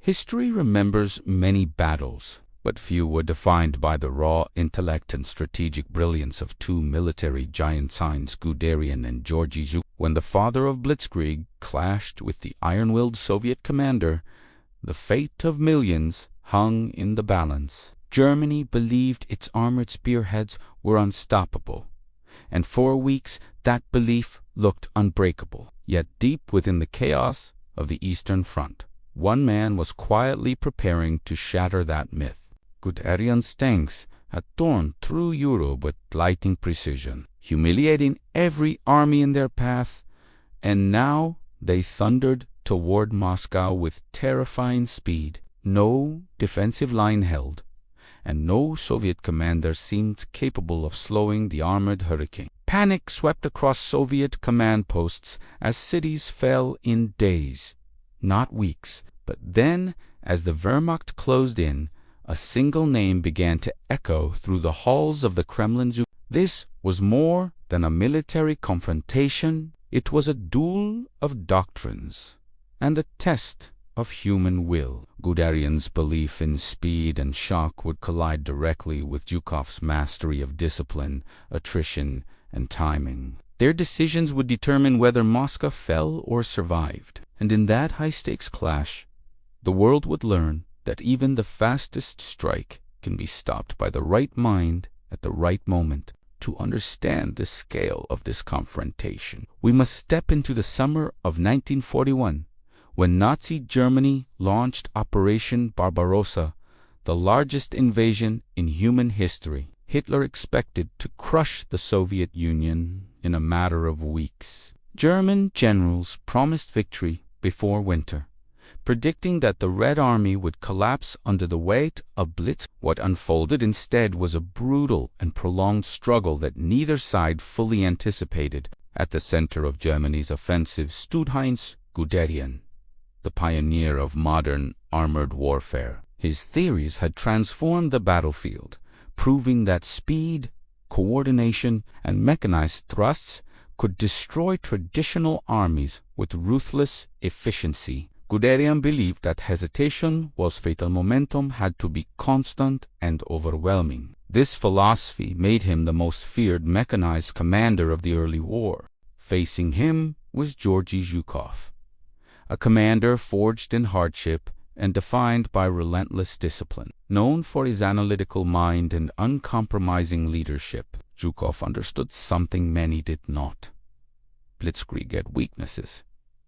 History remembers many battles, but few were defined by the raw intellect and strategic brilliance of two military giants, Guderian and Georgy Zhukov. When the father of Blitzkrieg clashed with the iron-willed Soviet commander, the fate of millions hung in the balance. Germany believed its armored spearheads were unstoppable, and for weeks that belief looked unbreakable. Yet deep within the chaos of the Eastern Front, one man was quietly preparing to shatter that myth. Guderian's tanks had torn through Europe with lightning precision, humiliating every army in their path, and now they thundered toward Moscow with terrifying speed. No defensive line held, and no Soviet commander seemed capable of slowing the armored hurricane. Panic swept across Soviet command posts as cities fell in days, not weeks. But then, as the Wehrmacht closed in, a single name began to echo through the halls of the Kremlin. This was more than a military confrontation. It was a duel of doctrines and a test of human will. Guderian's belief in speed and shock would collide directly with Zhukov's mastery of discipline, attrition, and timing. Their decisions would determine whether Moscow fell or survived. And in that high-stakes clash, the world would learn that even the fastest strike can be stopped by the right mind at the right moment. To understand the scale of this confrontation, we must step into the summer of 1941, when Nazi Germany launched Operation Barbarossa, the largest invasion in human history. Hitler expected to crush the Soviet Union in a matter of weeks. German generals promised victory before winter, predicting that the Red Army would collapse under the weight of Blitzkrieg. What unfolded instead was a brutal and prolonged struggle that neither side fully anticipated. At the center of Germany's offensive stood Heinz Guderian, the pioneer of modern armored warfare. His theories had transformed the battlefield, proving that speed, coordination, and mechanized thrusts could destroy traditional armies with ruthless efficiency. Guderian believed that hesitation was fatal. Momentum had to be constant and overwhelming. This philosophy made him the most feared mechanized commander of the early war. Facing him was Georgy Zhukov, a commander forged in hardship and defined by relentless discipline. Known for his analytical mind and uncompromising leadership, Zhukov understood something many did not. Blitzkrieg had weaknesses,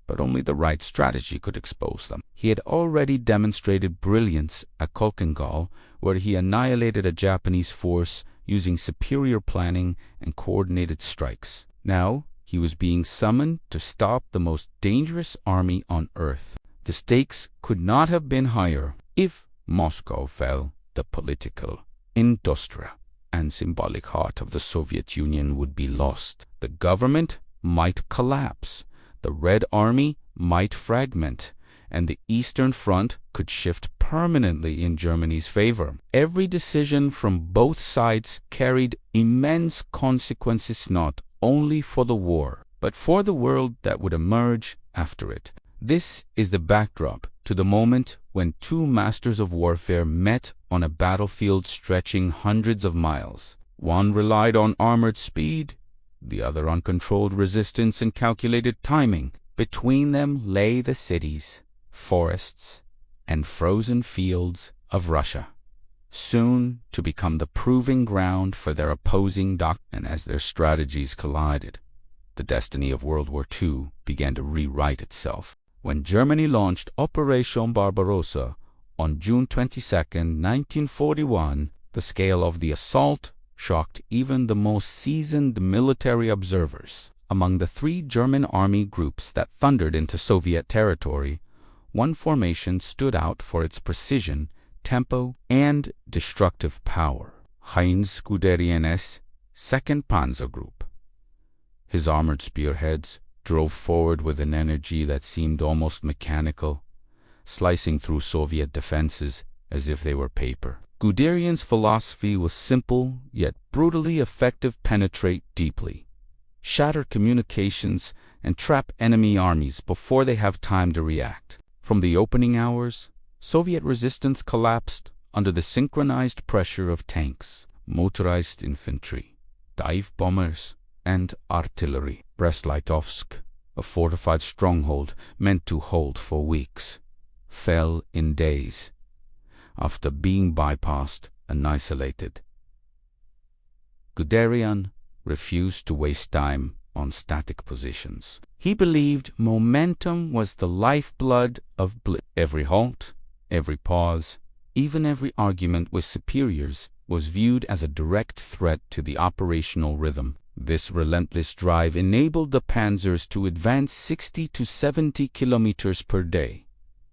but only the right strategy could expose them. He had already demonstrated brilliance at Kolkengal, where he annihilated a Japanese force using superior planning and coordinated strikes. Now, he was being summoned to stop the most dangerous army on earth. The stakes could not have been higher. If Moscow fell, the political, industrial, and symbolic heart of the Soviet Union would be lost. The government might collapse, the Red Army might fragment, and the Eastern Front could shift permanently in Germany's favor. Every decision from both sides carried immense consequences, not only for the war, but for the world that would emerge after it. This is the backdrop to the moment when two masters of warfare met on a battlefield stretching hundreds of miles. One relied on armored speed, the other on controlled resistance and calculated timing. Between them lay the cities, forests, and frozen fields of Russia, soon to become the proving ground for their opposing doctrines. And as their strategies collided, the destiny of World War II began to rewrite itself. When Germany launched Operation Barbarossa on June 22, 1941, the scale of the assault shocked even the most seasoned military observers. Among the three German army groups that thundered into Soviet territory, one formation stood out for its precision, tempo, and destructive power: Heinz Guderian's 2nd Panzer Group. His armored spearheads drove forward with an energy that seemed almost mechanical, slicing through Soviet defenses as if they were paper. Guderian's philosophy was simple yet brutally effective: penetrate deeply, shatter communications, and trap enemy armies before they have time to react. From the opening hours, Soviet resistance collapsed under the synchronized pressure of tanks, motorized infantry, dive bombers, and artillery. Brest-Litovsk, a fortified stronghold meant to hold for weeks, fell in days after being bypassed and isolated. Guderian refused to waste time on static positions. He believed momentum was the lifeblood of Blitzkrieg. Every halt, every pause, even every argument with superiors was viewed as a direct threat to the operational rhythm. This relentless drive enabled the panzers to advance 60 to 70 kilometers per day,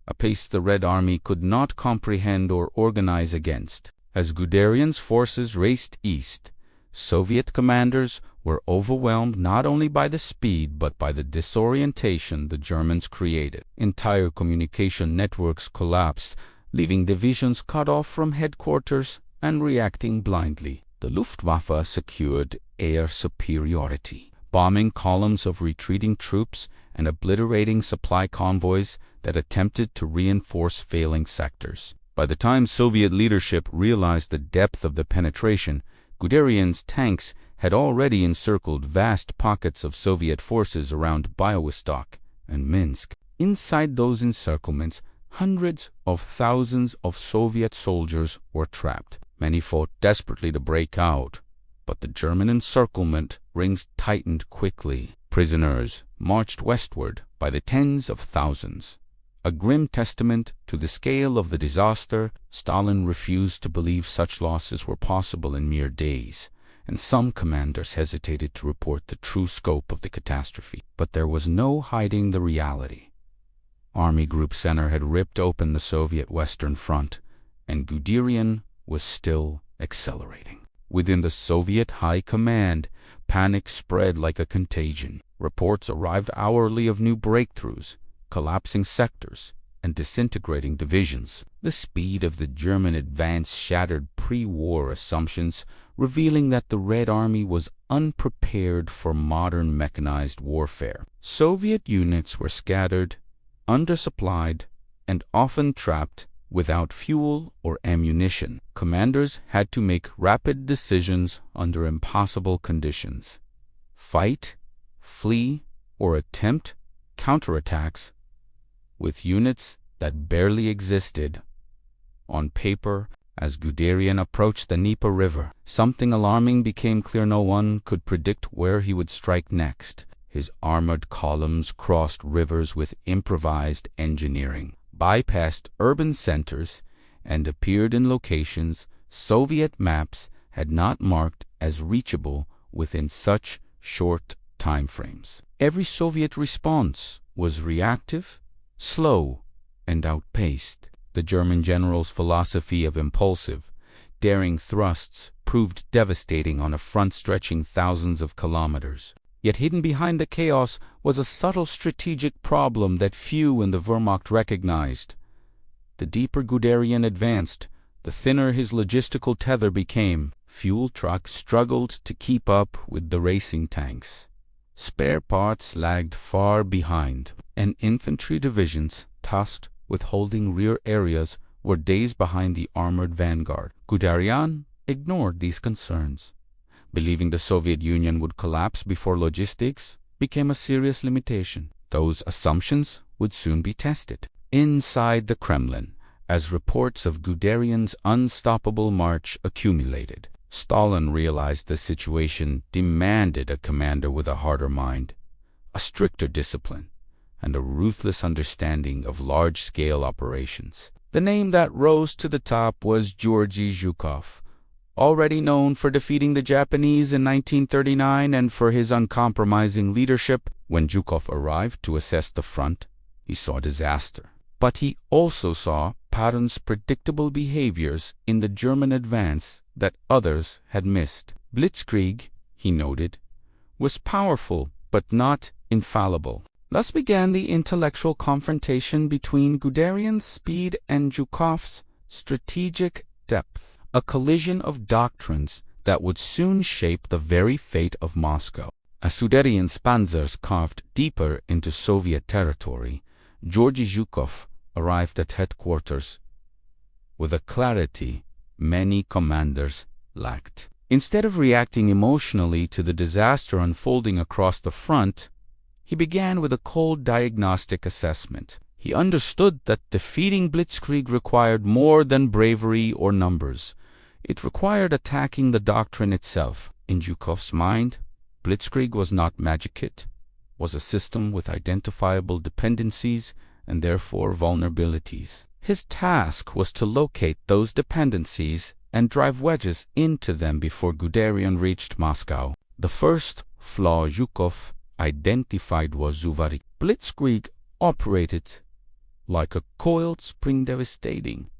a pace the Red Army could not comprehend or organize against. As Guderian's forces raced east, Soviet commanders were overwhelmed not only by the speed but by the disorientation the Germans created. Entire communication networks collapsed, leaving divisions cut off from headquarters and reacting blindly. The Luftwaffe secured air superiority, bombing columns of retreating troops and obliterating supply convoys that attempted to reinforce failing sectors. By the time Soviet leadership realized the depth of the penetration, Guderian's tanks had already encircled vast pockets of Soviet forces around Białystok and Minsk. Inside those encirclements, hundreds of thousands of Soviet soldiers were trapped. Many fought desperately to break out, but the German encirclement rings tightened quickly. Prisoners marched westward by the tens of thousands. A grim testament to the scale of the disaster, Stalin refused to believe such losses were possible in mere days, and some commanders hesitated to report the true scope of the catastrophe. But there was no hiding the reality. Army Group Center had ripped open the Soviet Western Front, and Guderian was still accelerating. Within the Soviet High Command, panic spread like a contagion. Reports arrived hourly of new breakthroughs, collapsing sectors, and disintegrating divisions. The speed of the German advance shattered pre-war assumptions, revealing that the Red Army was unprepared for modern mechanized warfare. Soviet units were scattered, undersupplied, and often trapped without fuel or ammunition. Commanders had to make rapid decisions under impossible conditions. Fight, flee, or attempt counterattacks with units that barely existed on paper. As Guderian approached the Dnieper River, something alarming became clear. No one could predict where he would strike next. His armored columns crossed rivers with improvised engineering, bypassed urban centers, and appeared in locations Soviet maps had not marked as reachable within such short time frames. Every Soviet response was reactive, slow, and outpaced. The German general's philosophy of impulsive, daring thrusts proved devastating on a front stretching thousands of kilometers. Yet hidden behind the chaos was a subtle strategic problem that few in the Wehrmacht recognized. The deeper Guderian advanced, the thinner his logistical tether became. Fuel trucks struggled to keep up with the racing tanks. Spare parts lagged far behind, and infantry divisions, tasked with holding rear areas, were days behind the armored vanguard. Guderian ignored these concerns, believing the Soviet Union would collapse before logistics became a serious limitation. Those assumptions would soon be tested. Inside the Kremlin, as reports of Guderian's unstoppable march accumulated, Stalin realized the situation demanded a commander with a harder mind, a stricter discipline, and a ruthless understanding of large-scale operations. The name that rose to the top was Georgy Zhukov, already known for defeating the Japanese in 1939 and for his uncompromising leadership. When Zhukov arrived to assess the front, he saw disaster. But he also saw Patton's predictable behaviors in the German advance that others had missed. Blitzkrieg, he noted, was powerful but not infallible. Thus began the intellectual confrontation between Guderian's speed and Zhukov's strategic depth, a collision of doctrines that would soon shape the very fate of Moscow. As Guderian's panzers carved deeper into Soviet territory, Georgy Zhukov arrived at headquarters with a clarity many commanders lacked. Instead of reacting emotionally to the disaster unfolding across the front, he began with a cold diagnostic assessment. He understood that defeating Blitzkrieg required more than bravery or numbers. It required attacking the doctrine itself. In Zhukov's mind, Blitzkrieg was not magic kit, was a system with identifiable dependencies and therefore vulnerabilities. His task was to locate those dependencies and drive wedges into them before Guderian reached Moscow. The first flaw Zhukov identified was Zuvary. Blitzkrieg operated like a coiled spring, devastating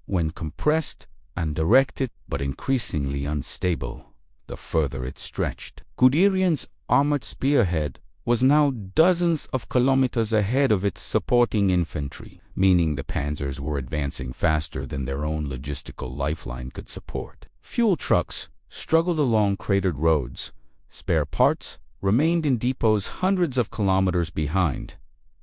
when compressed and directed, but increasingly unstable the further it stretched. Guderian's armored spearhead was now dozens of kilometers ahead of its supporting infantry, meaning the panzers were advancing faster than their own logistical lifeline could support. Fuel trucks struggled along cratered roads. Spare parts remained in depots hundreds of kilometers behind.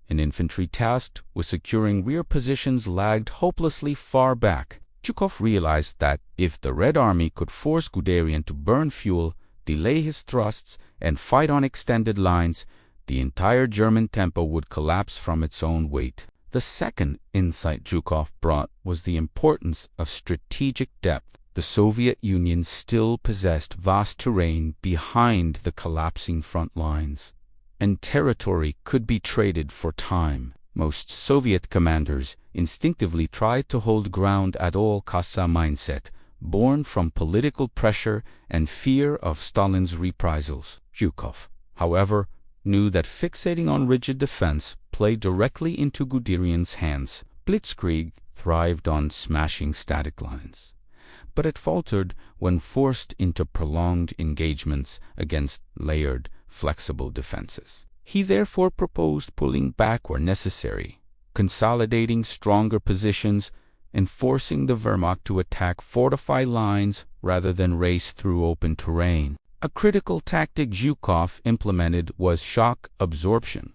An infantry tasked with securing rear positions lagged hopelessly far back. Zhukov realized that if the Red Army could force Guderian to burn fuel, delay his thrusts, and fight on extended lines, the entire German tempo would collapse from its own weight. The second insight Zhukov brought was the importance of strategic depth. The Soviet Union still possessed vast terrain behind the collapsing front lines, and territory could be traded for time. Most Soviet commanders instinctively tried to hold ground at all costs, a mindset born from political pressure and fear of Stalin's reprisals. Zhukov, however, knew that fixating on rigid defense played directly into Guderian's hands. Blitzkrieg thrived on smashing static lines, but it faltered when forced into prolonged engagements against layered, flexible defenses. He therefore proposed pulling back where necessary, consolidating stronger positions, and forcing the Wehrmacht to attack fortified lines rather than race through open terrain. A critical tactic Zhukov implemented was shock absorption,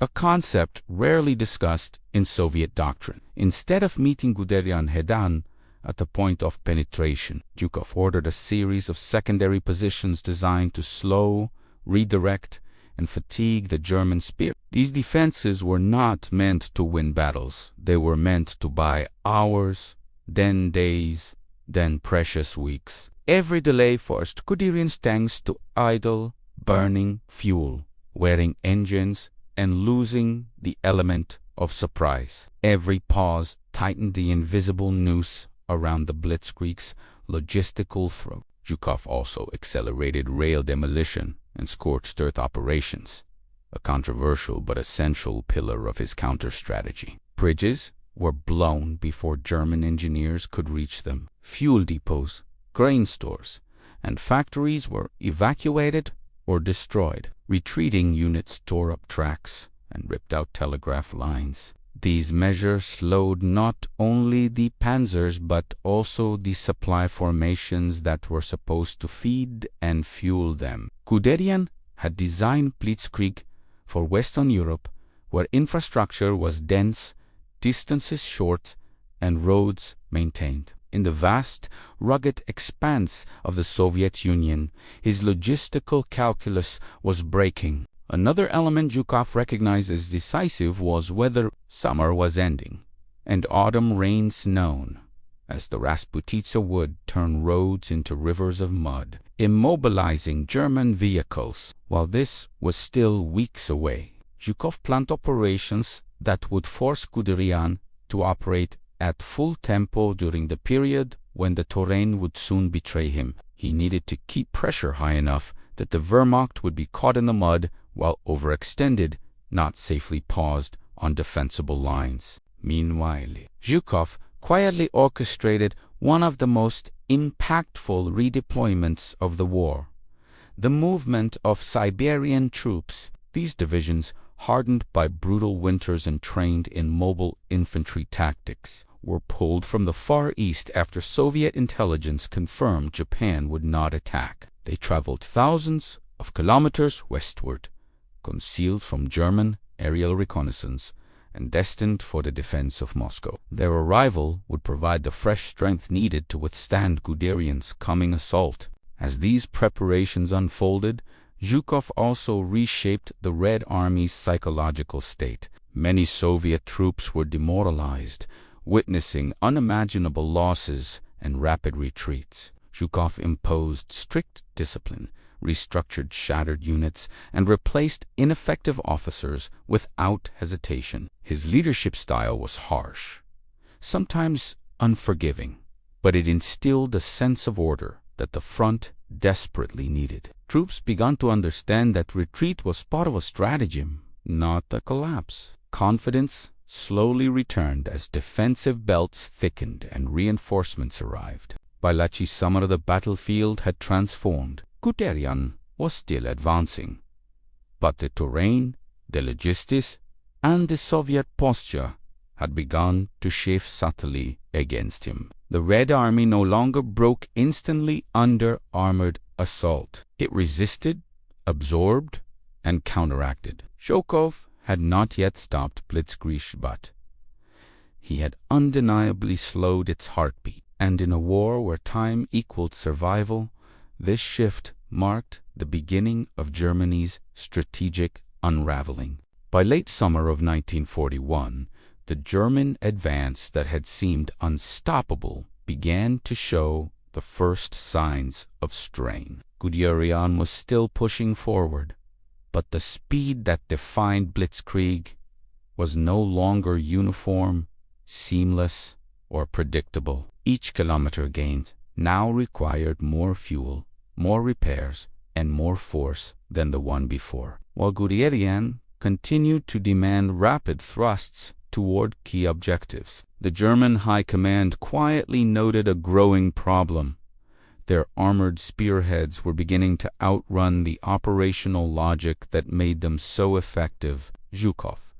a concept rarely discussed in Soviet doctrine. Instead of meeting Guderian head-on at the point of penetration, Zhukov ordered a series of secondary positions designed to slow, redirect, and fatigue the German spirit. These defenses were not meant to win battles. They were meant to buy hours, then days, then precious weeks. Every delay forced Guderian's tanks to idle, burning fuel, wearing engines, and losing the element of surprise. Every pause tightened the invisible noose around the Blitzkrieg's logistical throat. Zhukov also accelerated rail demolition and scorched earth operations, a controversial but essential pillar of his counter-strategy. Bridges were blown before German engineers could reach them. Fuel depots, grain stores, and factories were evacuated or destroyed. Retreating units tore up tracks and ripped out telegraph lines. These measures slowed not only the panzers but also the supply formations that were supposed to feed and fuel them. Guderian had designed Blitzkrieg for Western Europe, where infrastructure was dense, distances short, and roads maintained. In the vast, rugged expanse of the Soviet Union, his logistical calculus was breaking. Another element Zhukov recognized as decisive was whether summer was ending and autumn rains known, as the Rasputitsa would turn roads into rivers of mud, immobilizing German vehicles. While this was still weeks away, Zhukov planned operations that would force Guderian to operate at full tempo during the period when the terrain would soon betray him. He needed to keep pressure high enough that the Wehrmacht would be caught in the mud while overextended, not safely paused on defensible lines. Meanwhile, Zhukov quietly orchestrated one of the most impactful redeployments of the war, the movement of Siberian troops. These divisions, hardened by brutal winters and trained in mobile infantry tactics, were pulled from the Far East after Soviet intelligence confirmed Japan would not attack. They traveled thousands of kilometers westward, concealed from German aerial reconnaissance, and destined for the defense of Moscow. Their arrival would provide the fresh strength needed to withstand Guderian's coming assault. As these preparations unfolded, Zhukov also reshaped the Red Army's psychological state. Many Soviet troops were demoralized, witnessing unimaginable losses and rapid retreats. Zhukov imposed strict discipline, restructured shattered units, and replaced ineffective officers without hesitation. His leadership style was harsh, sometimes unforgiving, but it instilled a sense of order that the front desperately needed. Troops began to understand that retreat was part of a stratagem, not a collapse. Confidence slowly returned as defensive belts thickened and reinforcements arrived. By Lachi summer, the battlefield had transformed. Guderian was still advancing, but the terrain, the logistics, and the Soviet posture had begun to shift subtly against him. The Red Army no longer broke instantly under armored assault. It resisted, absorbed, and counteracted. Zhukov had not yet stopped Blitzkrieg, but he had undeniably slowed its heartbeat. And in a war where time equaled survival, this shift marked the beginning of Germany's strategic unraveling. By late summer of 1941, the German advance that had seemed unstoppable began to show the first signs of strain. Guderian was still pushing forward, but the speed that defined Blitzkrieg was no longer uniform, seamless, or predictable. Each kilometer gained now required more fuel, more repairs, and more force than the one before, while Guderian continued to demand rapid thrusts toward key objectives. The German High Command quietly noted a growing problem. Their armored spearheads were beginning to outrun the operational logic that made them so effective. Zhukov,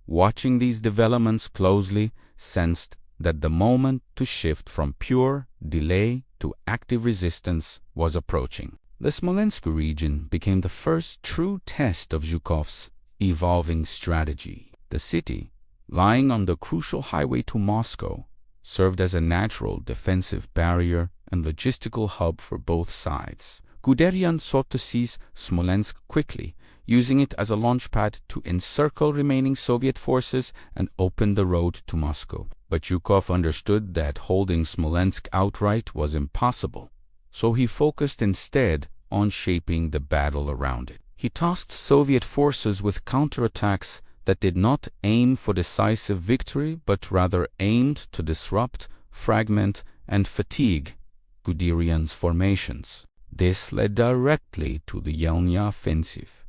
watching these developments closely, sensed that the moment to shift from pure delay to active resistance was approaching. The Smolensk region became the first true test of Zhukov's evolving strategy. The city, lying on the crucial highway to Moscow, served as a natural defensive barrier and logistical hub for both sides. Guderian sought to seize Smolensk quickly, using it as a launchpad to encircle remaining Soviet forces and open the road to Moscow. But Zhukov understood that holding Smolensk outright was impossible, so he focused instead on shaping the battle around it. He tasked Soviet forces with counterattacks that did not aim for decisive victory, but rather aimed to disrupt, fragment, and fatigue Guderian's formations. This led directly to the Yelnya offensive,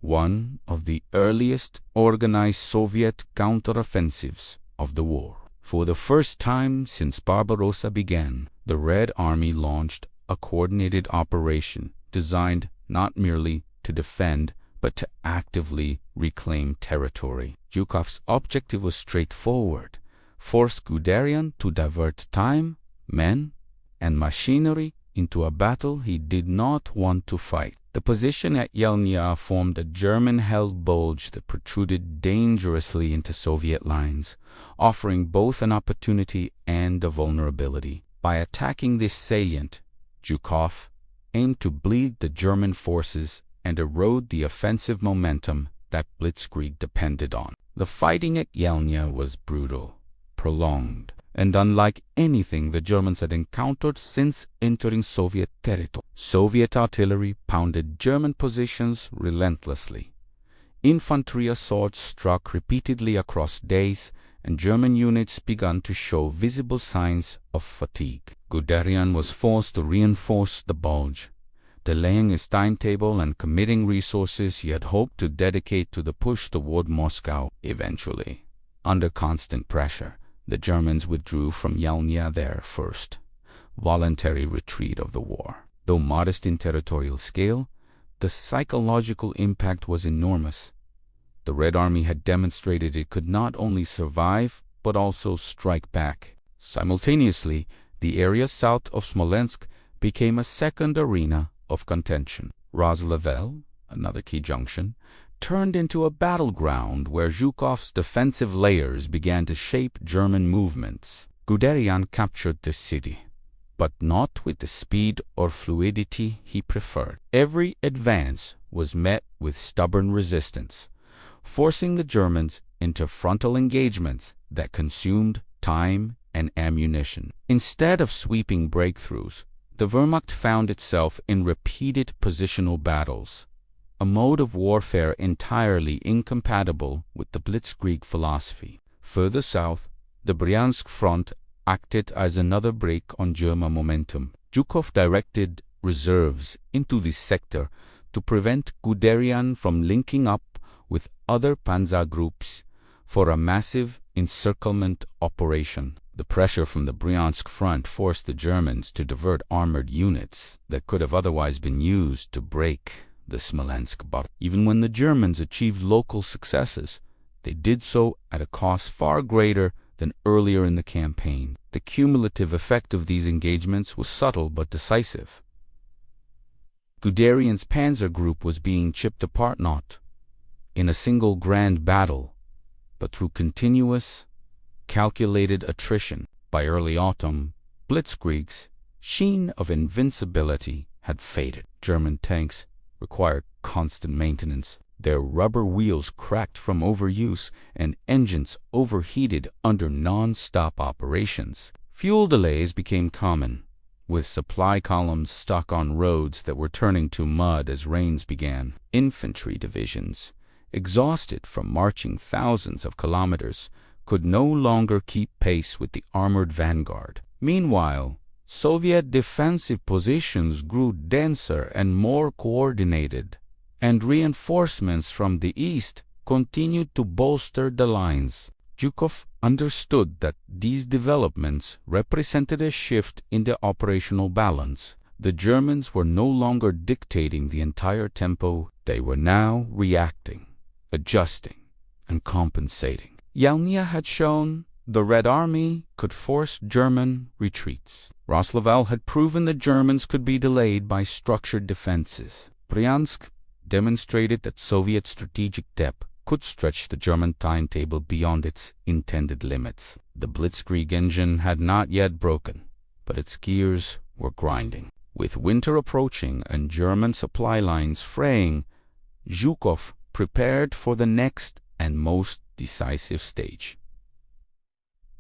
one of the earliest organized Soviet counteroffensives of the war. For the first time since Barbarossa began, the Red Army launched a coordinated operation designed not merely to defend, but to actively reclaim territory. Zhukov's objective was straightforward: force Guderian to divert time, men, and machinery into a battle he did not want to fight. The position at Yelnya formed a German-held bulge that protruded dangerously into Soviet lines, offering both an opportunity and a vulnerability. By attacking this salient, Zhukov aimed to bleed the German forces and erode the offensive momentum that Blitzkrieg depended on. The fighting at Yelnya was brutal, prolonged, and unlike anything the Germans had encountered since entering Soviet territory. Soviet artillery pounded German positions relentlessly. Infantry assaults struck repeatedly across days, and German units began to show visible signs of fatigue. Guderian was forced to reinforce the bulge, delaying his timetable and committing resources he had hoped to dedicate to the push toward Moscow eventually. Under constant pressure, the Germans withdrew from Yelnya, their first voluntary retreat of the war. Though modest in territorial scale, the psychological impact was enormous. The Red Army had demonstrated it could not only survive, but also strike back. Simultaneously, the area south of Smolensk became a second arena of contention. Roslavel, another key junction, turned into a battleground where Zhukov's defensive layers began to shape German movements. Guderian captured the city, but not with the speed or fluidity he preferred. Every advance was met with stubborn resistance, forcing the Germans into frontal engagements that consumed time and ammunition. Instead of sweeping breakthroughs, the Wehrmacht found itself in repeated positional battles, a mode of warfare entirely incompatible with the Blitzkrieg philosophy. Further south, the Bryansk front acted as another brake on German momentum. Zhukov directed reserves into this sector to prevent Guderian from linking up with other panzer groups for a massive encirclement operation. The pressure from the Bryansk front forced the Germans to divert armored units that could have otherwise been used to break the Smolensk battle. Even when the Germans achieved local successes, they did so at a cost far greater than earlier in the campaign. The cumulative effect of these engagements was subtle but decisive. Guderian's panzer group was being chipped apart not in a single grand battle, but through continuous, calculated attrition. By early autumn, Blitzkrieg's sheen of invincibility had faded. German tanks required constant maintenance. Their rubber wheels cracked from overuse and engines overheated under non-stop operations. Fuel delays became common, with supply columns stuck on roads that were turning to mud as rains began. Infantry divisions, exhausted from marching thousands of kilometers, could no longer keep pace with the armored vanguard. Meanwhile, Soviet defensive positions grew denser and more coordinated, and reinforcements from the east continued to bolster the lines. Zhukov understood that these developments represented a shift in the operational balance. The Germans were no longer dictating the entire tempo. They were now reacting, adjusting, and compensating. Yelnya had shown the Red Army could force German retreats. Roslaval had proven the Germans could be delayed by structured defenses. Bryansk demonstrated that Soviet strategic depth could stretch the German timetable beyond its intended limits. The Blitzkrieg engine had not yet broken, but its gears were grinding. With winter approaching and German supply lines fraying, Zhukov prepared for the next and most decisive stage.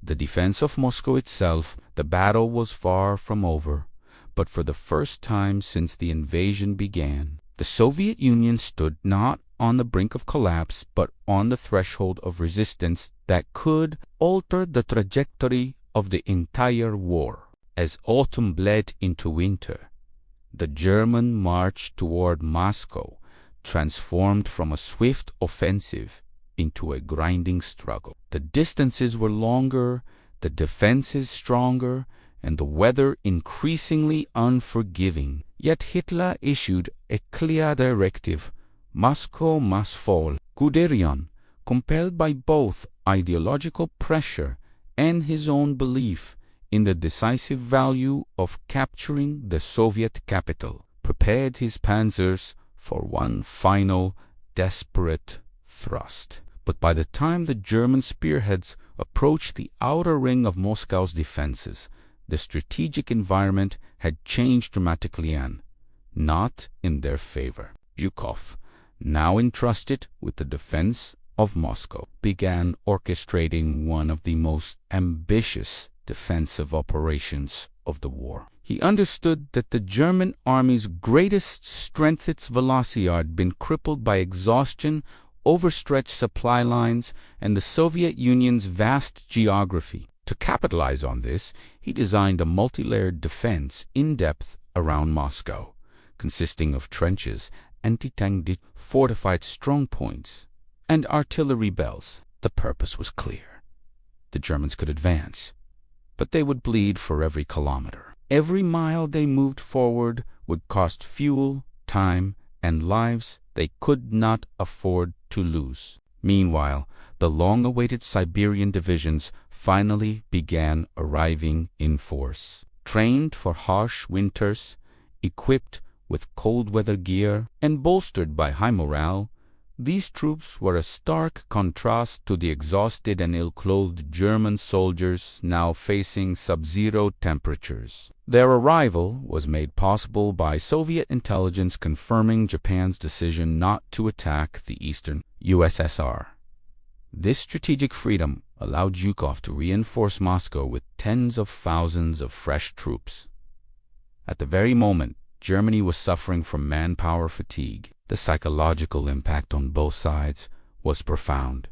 The defense of Moscow itself. The battle was far from over, but for the first time since the invasion began, the Soviet Union stood not on the brink of collapse, but on the threshold of resistance that could alter the trajectory of the entire war. As autumn bled into winter, the German march toward Moscow transformed from a swift offensive into a grinding struggle. The distances were longer, the defenses stronger, and the weather increasingly unforgiving. Yet Hitler issued a clear directive: Moscow must fall. Guderian, compelled by both ideological pressure and his own belief in the decisive value of capturing the Soviet capital, prepared his panzers for one final, desperate thrust. But by the time the German spearheads approached the outer ring of Moscow's defenses, the strategic environment had changed dramatically and not in their favor. Zhukov, now entrusted with the defense of Moscow, began orchestrating one of the most ambitious defensive operations of the war. He understood that the German army's greatest strength, its velocity, had been crippled by exhaustion, overstretched supply lines, and the Soviet Union's vast geography. To capitalize on this, he designed a multi-layered defense in depth around Moscow, consisting of trenches, anti-tank fortified strongpoints, and artillery bells. The purpose was clear. The Germans could advance, but they would bleed for every kilometer. Every mile they moved forward would cost fuel, time, and lives they could not afford to lose. Meanwhile, the long-awaited Siberian divisions finally began arriving in force. Trained for harsh winters, equipped with cold weather gear, and bolstered by high morale, These troops were a stark contrast to the exhausted and ill-clothed German soldiers now facing sub-zero temperatures. Their arrival was made possible by Soviet intelligence confirming Japan's decision not to attack the eastern USSR. This strategic freedom allowed Zhukov to reinforce Moscow with tens of thousands of fresh troops. At the very moment Germany was suffering from manpower fatigue, the psychological impact on both sides was profound.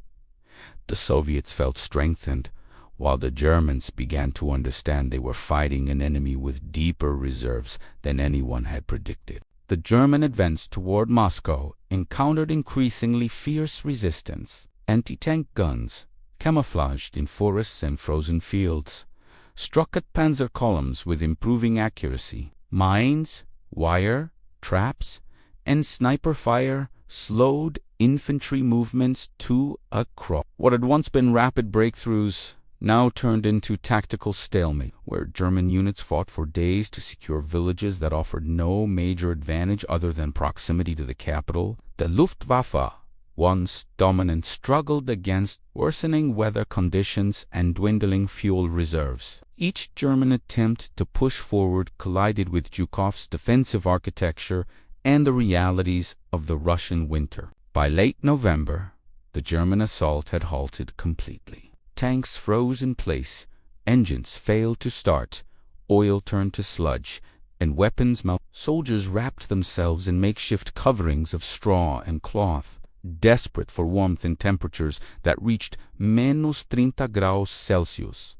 The Soviets felt strengthened, while the Germans began to understand they were fighting an enemy with deeper reserves than anyone had predicted. The German advance toward Moscow encountered increasingly fierce resistance. Anti-tank guns, camouflaged in forests and frozen fields, struck at panzer columns with improving accuracy. Mines, wire, traps, and sniper fire slowed infantry movements to a crawl. What had once been rapid breakthroughs now turned into tactical stalemate, where German units fought for days to secure villages that offered no major advantage other than proximity to the capital. The Luftwaffe, once dominant, struggled against worsening weather conditions and dwindling fuel reserves. Each German attempt to push forward collided with Zhukov's defensive architecture and the realities of the Russian winter. By late November, the German assault had halted completely. Tanks froze in place, engines failed to start, oil turned to sludge, and weapons melted. Soldiers wrapped themselves in makeshift coverings of straw and cloth, desperate for warmth in temperatures that reached -30°C.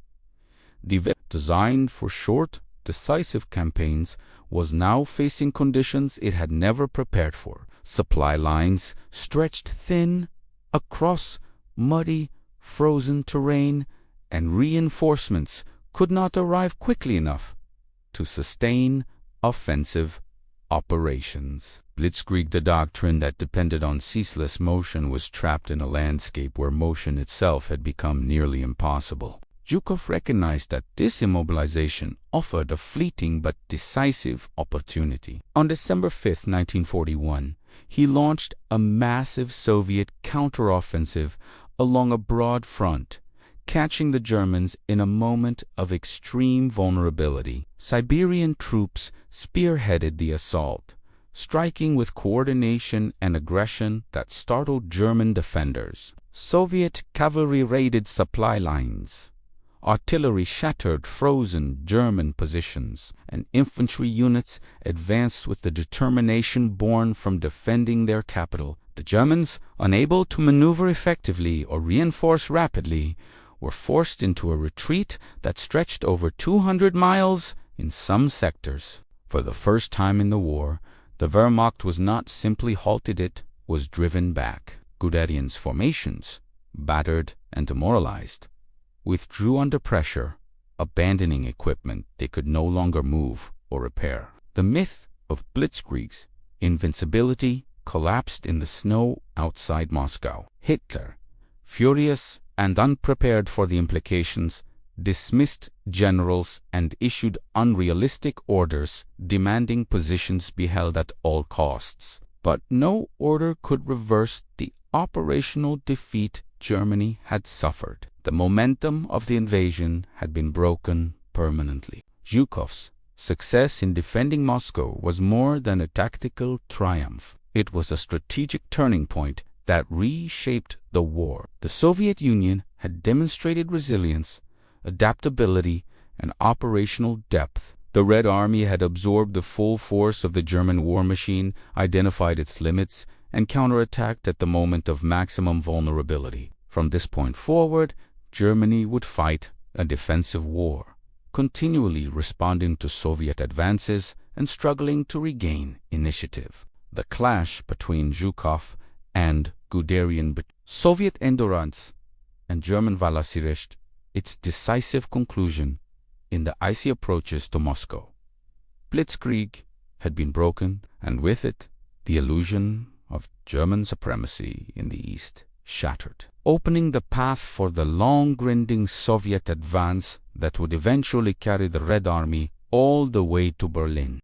The designed for short, decisive campaigns was now facing conditions it had never prepared for. Supply lines stretched thin across muddy, frozen terrain, and reinforcements could not arrive quickly enough to sustain offensive operations. Blitzkrieg, the doctrine that depended on ceaseless motion, was trapped in a landscape where motion itself had become nearly impossible. Zhukov recognized that this immobilization offered a fleeting but decisive opportunity. On December 5, 1941, he launched a massive Soviet counteroffensive along a broad front, catching the Germans in a moment of extreme vulnerability. Siberian troops spearheaded the assault, striking with coordination and aggression that startled German defenders. Soviet cavalry raided supply lines. Artillery shattered frozen German positions, and infantry units advanced with the determination born from defending their capital. The Germans, unable to maneuver effectively or reinforce rapidly, were forced into a retreat that stretched over 200 miles in some sectors. For the first time in the war, the Wehrmacht was not simply halted, it was driven back. Guderian's formations, battered and demoralized, withdrew under pressure, abandoning equipment they could no longer move or repair. The myth of Blitzkrieg's invincibility collapsed in the snow outside Moscow. Hitler, furious and unprepared for the implications, dismissed generals and issued unrealistic orders demanding positions be held at all costs. But no order could reverse the operational defeat Germany had suffered. The momentum of the invasion had been broken permanently. Zhukov's success in defending Moscow was more than a tactical triumph. It was a strategic turning point that reshaped the war. The Soviet Union had demonstrated resilience, adaptability, and operational depth. The Red Army had absorbed the full force of the German war machine, identified its limits, and counterattacked at the moment of maximum vulnerability. From this point forward, Germany would fight a defensive war, continually responding to Soviet advances and struggling to regain initiative. The clash between Zhukov and Guderian, Soviet endurance and German Valor reached its decisive conclusion in the icy approaches to Moscow. Blitzkrieg had been broken, and with it, the illusion of German supremacy in the East shattered, opening the path for the long grinding Soviet advance that would eventually carry the Red Army all the way to Berlin.